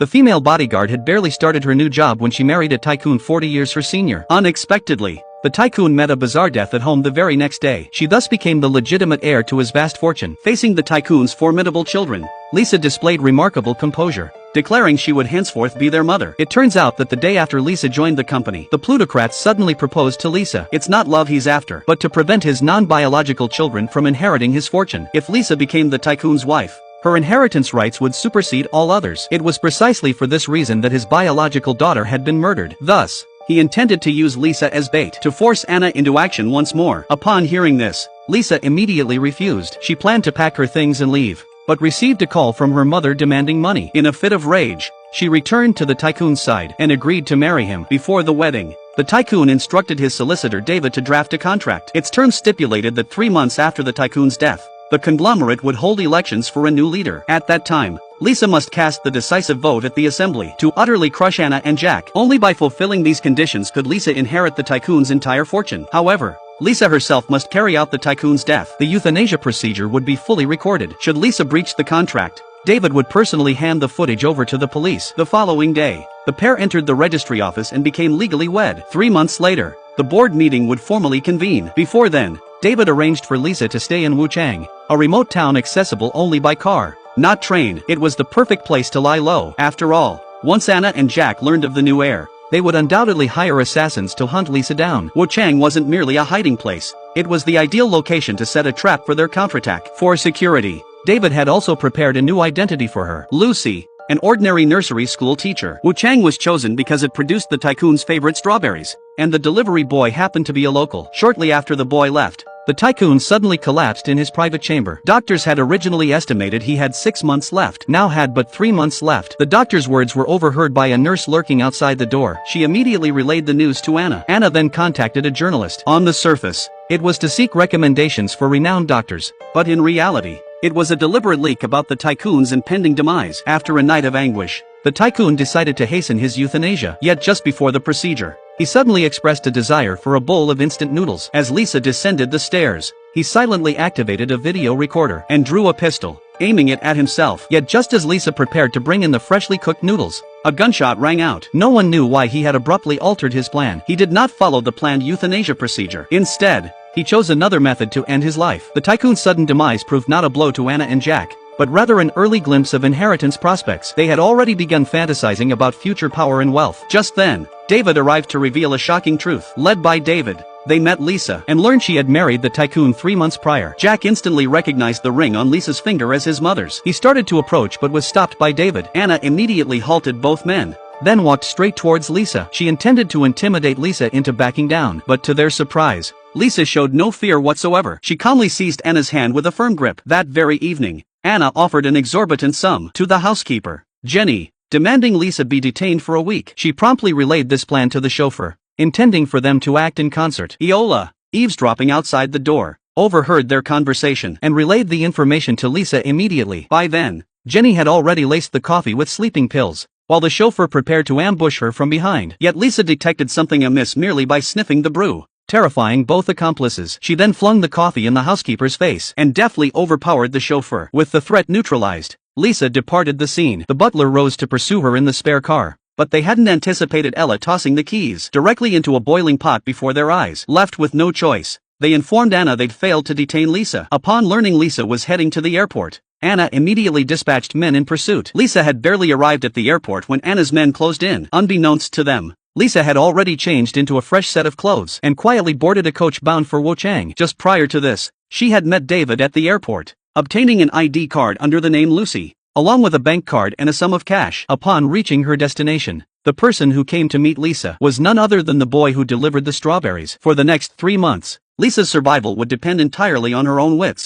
The female bodyguard had barely started her new job when she married a tycoon 40 years her senior. Unexpectedly, the tycoon met a bizarre death at home the very next day. She thus became the legitimate heir to his vast fortune. Facing the tycoon's formidable children, Lisa displayed remarkable composure, declaring she would henceforth be their mother. It turns out that the day after Lisa joined the company, the plutocrat suddenly proposed to Lisa. It's not love he's after, but to prevent his non-biological children from inheriting his fortune. If Lisa became the tycoon's wife, her inheritance rights would supersede all others. It was precisely for this reason that his biological daughter had been murdered. Thus, he intended to use Lisa as bait to force Anna into action once more. Upon hearing this, Lisa immediately refused. She planned to pack her things and leave, but received a call from her mother demanding money. In a fit of rage, she returned to the tycoon's side and agreed to marry him. Before the wedding, the tycoon instructed his solicitor David to draft a contract. Its terms stipulated that 3 months after the tycoon's death, the conglomerate would hold elections for a new leader. At that time, Lisa must cast the decisive vote at the assembly to utterly crush Anna and Jack. Only by fulfilling these conditions could Lisa inherit the tycoon's entire fortune. However, Lisa herself must carry out the tycoon's death. The euthanasia procedure would be fully recorded. Should Lisa breach the contract, David would personally hand the footage over to the police. The following day, the pair entered the registry office and became legally wed. 3 months later, the board meeting would formally convene. Before then, David arranged for Lisa to stay in Wuchang, a remote town accessible only by car, not train. It was the perfect place to lie low. After all, once Anna and Jack learned of the new heir, they would undoubtedly hire assassins to hunt Lisa down. Wuchang wasn't merely a hiding place, it was the ideal location to set a trap for their counterattack. For security, David had also prepared a new identity for her, Lucy, an ordinary nursery school teacher. Wuchang was chosen because it produced the tycoon's favorite strawberries, and the delivery boy happened to be a local. Shortly after the boy left, the tycoon suddenly collapsed in his private chamber. Doctors had originally estimated he had 6 months left, now had but 3 months left. The doctor's words were overheard by a nurse lurking outside the door. She immediately relayed the news to Anna. Anna then contacted a journalist. On the surface, it was to seek recommendations for renowned doctors, but in reality, it was a deliberate leak about the tycoon's impending demise. After a night of anguish, the tycoon decided to hasten his euthanasia. Yet just before the procedure, he suddenly expressed a desire for a bowl of instant noodles. As Lisa descended the stairs, he silently activated a video recorder and drew a pistol, aiming it at himself. Yet just as Lisa prepared to bring in the freshly cooked noodles, a gunshot rang out. No one knew why he had abruptly altered his plan. He did not follow the planned euthanasia procedure. Instead, he chose another method to end his life. The tycoon's sudden demise proved not a blow to Anna and Jack, but rather an early glimpse of inheritance prospects. They had already begun fantasizing about future power and wealth. Just then, David arrived to reveal a shocking truth. Led by David, they met Lisa and learned she had married the tycoon 3 months prior. Jack instantly recognized the ring on Lisa's finger as his mother's. He started to approach but was stopped by David. Anna immediately halted both men, then walked straight towards Lisa. She intended to intimidate Lisa into backing down, but to their surprise, Lisa showed no fear whatsoever. She calmly seized Anna's hand with a firm grip. That very evening, Anna offered an exorbitant sum to the housekeeper, Jenny, demanding Lisa be detained for a week. She promptly relayed this plan to the chauffeur, intending for them to act in concert. Iola, eavesdropping outside the door, overheard their conversation and relayed the information to Lisa immediately. By then, Jenny had already laced the coffee with sleeping pills, while the chauffeur prepared to ambush her from behind. Yet Lisa detected something amiss merely by sniffing the brew, terrifying both accomplices. She then flung the coffee in the housekeeper's face and deftly overpowered the chauffeur. With the threat neutralized, Lisa departed the scene. The butler rose to pursue her in the spare car, but they hadn't anticipated Ella tossing the keys directly into a boiling pot before their eyes. Left with no choice, they informed Anna they'd failed to detain Lisa. Upon learning Lisa was heading to the airport, Anna immediately dispatched men in pursuit. Lisa had barely arrived at the airport when Anna's men closed in. Unbeknownst to them, Lisa had already changed into a fresh set of clothes and quietly boarded a coach bound for Wuchang. Just prior to this, she had met David at the airport, obtaining an ID card under the name Lucy, along with a bank card and a sum of cash. Upon reaching her destination, the person who came to meet Lisa was none other than the boy who delivered the strawberries. For the next 3 months, Lisa's survival would depend entirely on her own wits.